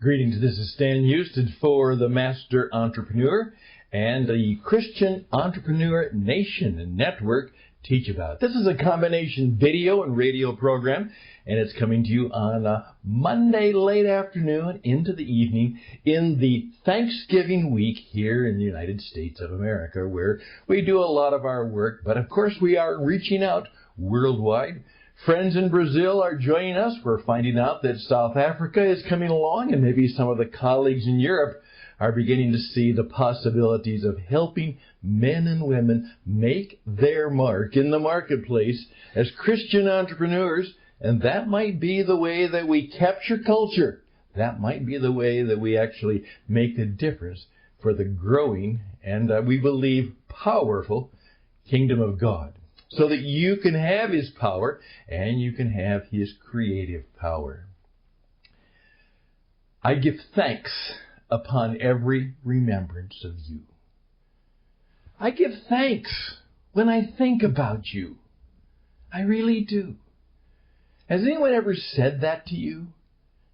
Greetings, this is Stan Houston for the Master Entrepreneur and the Christian Entrepreneur Nation and Network Teach About. This is a combination video and radio program, and it's coming to you on a Monday late afternoon into the evening in the Thanksgiving week here in the United States of America, where we do a lot of our work, but of course we are reaching out worldwide. Friends in Brazil are joining us. We're finding out that South Africa is coming along, and maybe some of the colleagues in Europe are beginning to see the possibilities of helping men and women make their mark in the marketplace as Christian entrepreneurs. And that might be the way that we capture culture. That might be the way that we actually make a difference for the growing and, we believe, powerful kingdom of God, so that you can have His power and you can have His creative power. I give thanks upon every remembrance of you. I give thanks when I think about you. I really do. Has anyone ever said that to you?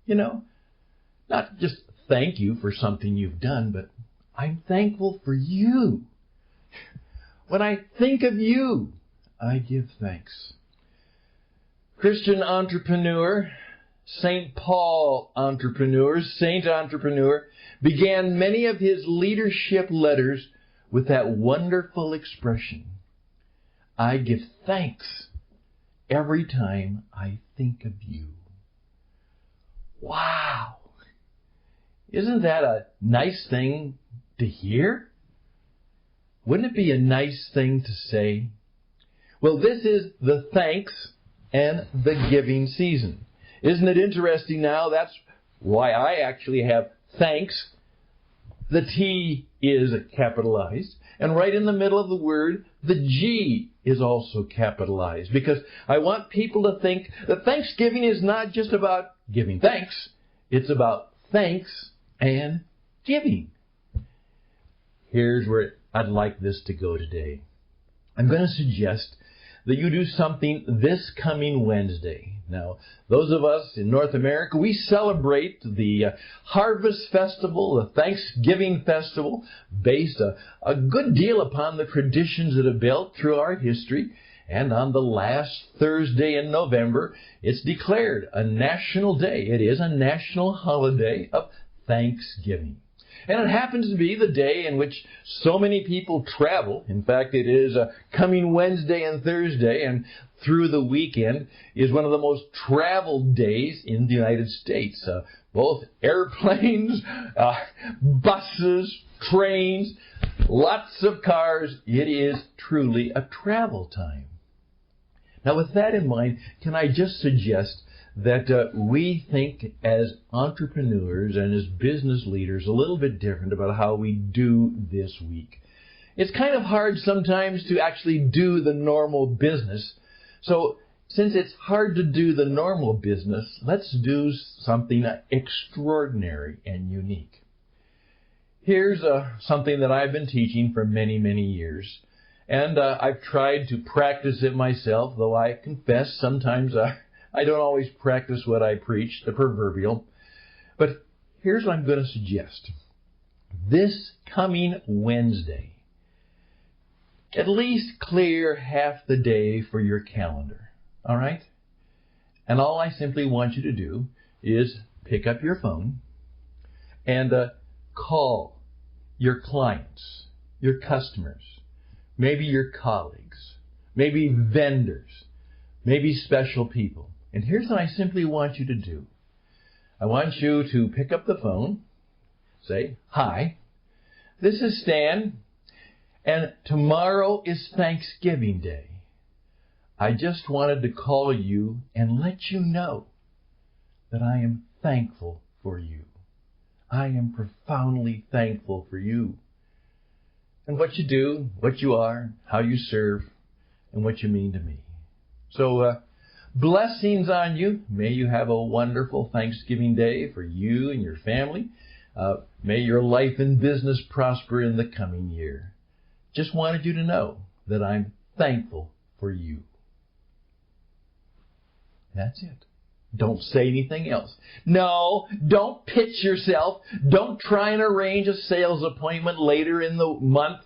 You know, not just thank you for something you've done, but I'm thankful for you. When I think of you, I give thanks. Christian entrepreneur, St. Paul entrepreneur, Saint Entrepreneur, began many of his leadership letters with that wonderful expression, I give thanks every time I think of you. Wow! Isn't that a nice thing to hear? Wouldn't it be a nice thing to say? Well, this is the thanks and the giving season. Isn't it interesting now? That's why I actually have thanks. The T is capitalized. And right in the middle of the word, the G is also capitalized. Because I want people to think that Thanksgiving is not just about giving thanks. It's about thanks and giving. Here's where I'd like this to go today. I'm going to suggest that you do something this coming Wednesday. Now, those of us in North America, we celebrate the Harvest Festival, the Thanksgiving Festival, based a good deal upon the traditions that have built through our history. And on the last Thursday in November, it's declared a national day. It is a national holiday of Thanksgiving. And it happens to be the day in which so many people travel. In fact, it is coming Wednesday and Thursday, and through the weekend is one of the most traveled days in the United States. Both airplanes, buses, trains, lots of cars. It is truly a travel time. Now, with that in mind, can I just suggest that we think as entrepreneurs and as business leaders a little bit different about how we do this week. It's kind of hard sometimes to actually do the normal business. So since it's hard to do the normal business, let's do something extraordinary and unique. Here's something that I've been teaching for many, many years. And I've tried to practice it myself, though I confess sometimes I don't always practice what I preach, the proverbial. But here's what I'm going to suggest. This coming Wednesday, at least clear half the day for your calendar. All right? And all I simply want you to do is pick up your phone and call your clients, your customers, maybe your colleagues, maybe vendors, maybe special people. And here's what I simply want you to do. I want you to pick up the phone, say, hi, this is Stan, and tomorrow is Thanksgiving Day. I just wanted to call you and let you know that I am thankful for you. I am profoundly thankful for you. And what you do, what you are, how you serve, and what you mean to me. So, blessings on you. May you have a wonderful Thanksgiving Day for you and your family. May your life and business prosper in the coming year. Just wanted you to know that I'm thankful for you. That's it. Don't say anything else. No, don't pitch yourself. Don't try and arrange a sales appointment later in the month.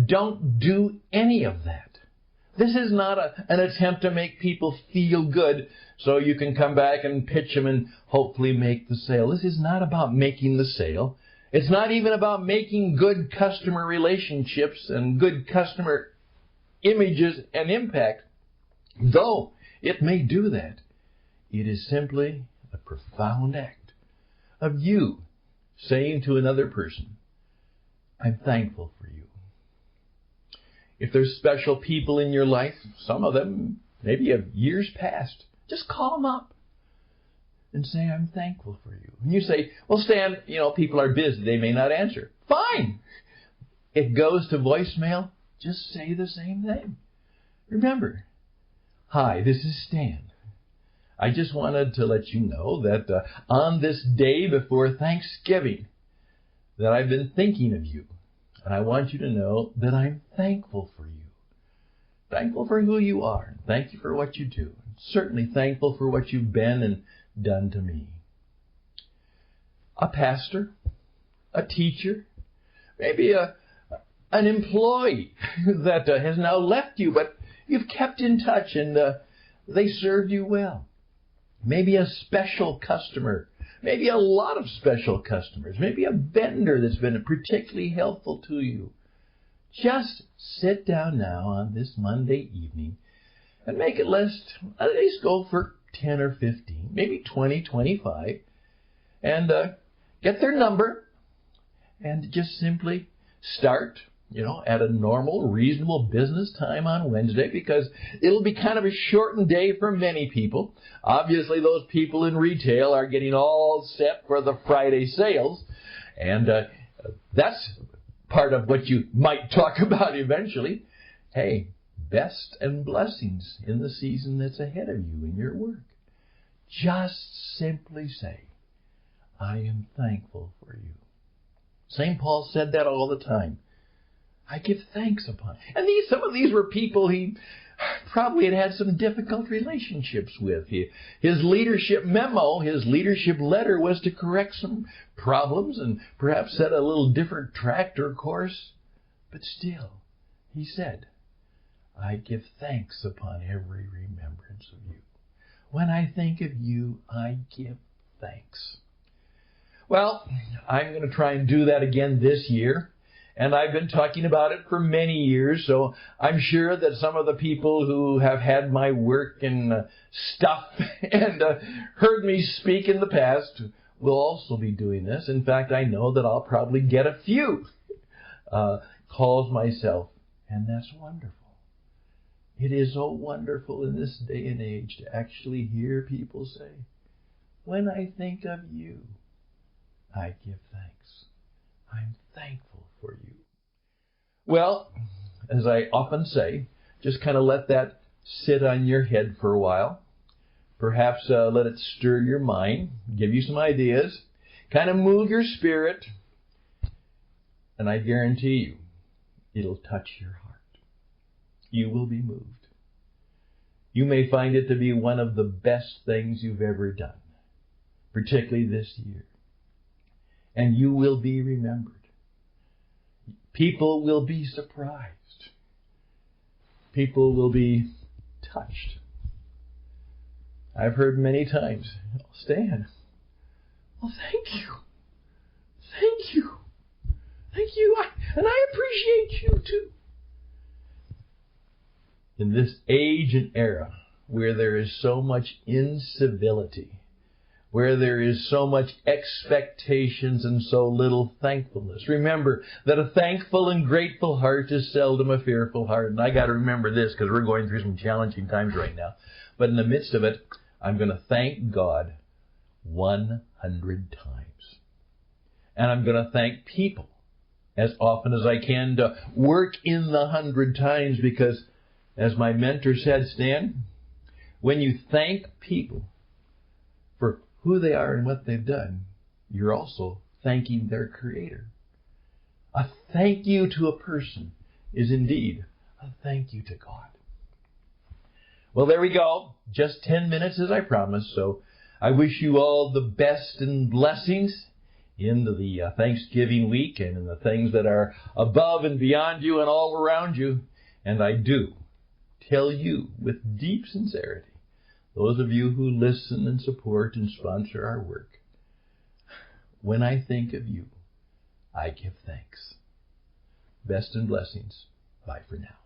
Don't do any of that. This is not an attempt to make people feel good so you can come back and pitch them and hopefully make the sale. This is not about making the sale. It's not even about making good customer relationships and good customer images and impact. Though it may do that, it is simply a profound act of you saying to another person, I'm thankful for you. If there's special people in your life, some of them maybe of years past, just call them up and say, I'm thankful for you. And you say, well, Stan, people are busy. They may not answer. Fine. It goes to voicemail. Just say the same thing. Remember, hi, this is Stan. I just wanted to let you know that on this day before Thanksgiving, that I've been thinking of you. And I want you to know that I'm thankful for you. Thankful for who you are. Thank you for what you do. Certainly thankful for what you've been and done to me. A pastor, a teacher, maybe an employee that has now left you, but you've kept in touch and they served you well. Maybe a special customer. Maybe a lot of special customers. Maybe a vendor that's been particularly helpful to you. Just sit down now on this Monday evening and make it at least go for 10 or 15, maybe 20, 25, and get their number and just simply start, at a normal, reasonable business time on Wednesday, because it'll be kind of a shortened day for many people. Obviously, those people in retail are getting all set for the Friday sales, and that's part of what you might talk about eventually. Hey, best and blessings in the season that's ahead of you in your work. Just simply say, I am thankful for you. St. Paul said that all the time. I give thanks upon. And some of these were people he probably had some difficult relationships with. His leadership memo, his leadership letter was to correct some problems and perhaps set a little different track or course. But still, he said, I give thanks upon every remembrance of you. When I think of you, I give thanks. Well, I'm going to try and do that again this year. And I've been talking about it for many years, so I'm sure that some of the people who have had my work and stuff and heard me speak in the past will also be doing this. In fact, I know that I'll probably get a few calls myself, and that's wonderful. It is so wonderful in this day and age to actually hear people say, when I think of you, I give thanks. I'm thankful for you. Well, as I often say, just kind of let that sit on your head for a while. Perhaps let it stir your mind, give you some ideas, kind of move your spirit, and I guarantee you, it'll touch your heart. You will be moved. You may find it to be one of the best things you've ever done, particularly this year. And you will be remembered. People will be surprised. People will be touched. I've heard many times, Stan, well, thank you. Thank you. Thank you. And I appreciate you too. In this age and era where there is so much incivility, where there is so much expectations and so little thankfulness. Remember that a thankful and grateful heart is seldom a fearful heart. And I got to remember this because we're going through some challenging times right now. But in the midst of it, I'm going to thank God 100 times. And I'm going to thank people as often as I can to work in the 100 times, because as my mentor said, Stan, when you thank people for who they are and what they've done, you're also thanking their Creator. A thank you to a person is indeed a thank you to God. Well, there we go. Just 10 minutes as I promised. So I wish you all the best and blessings in the Thanksgiving week and in the things that are above and beyond you and all around you. And I do tell you with deep sincerity, those of you who listen and support and sponsor our work, when I think of you, I give thanks. Best and blessings. Bye for now.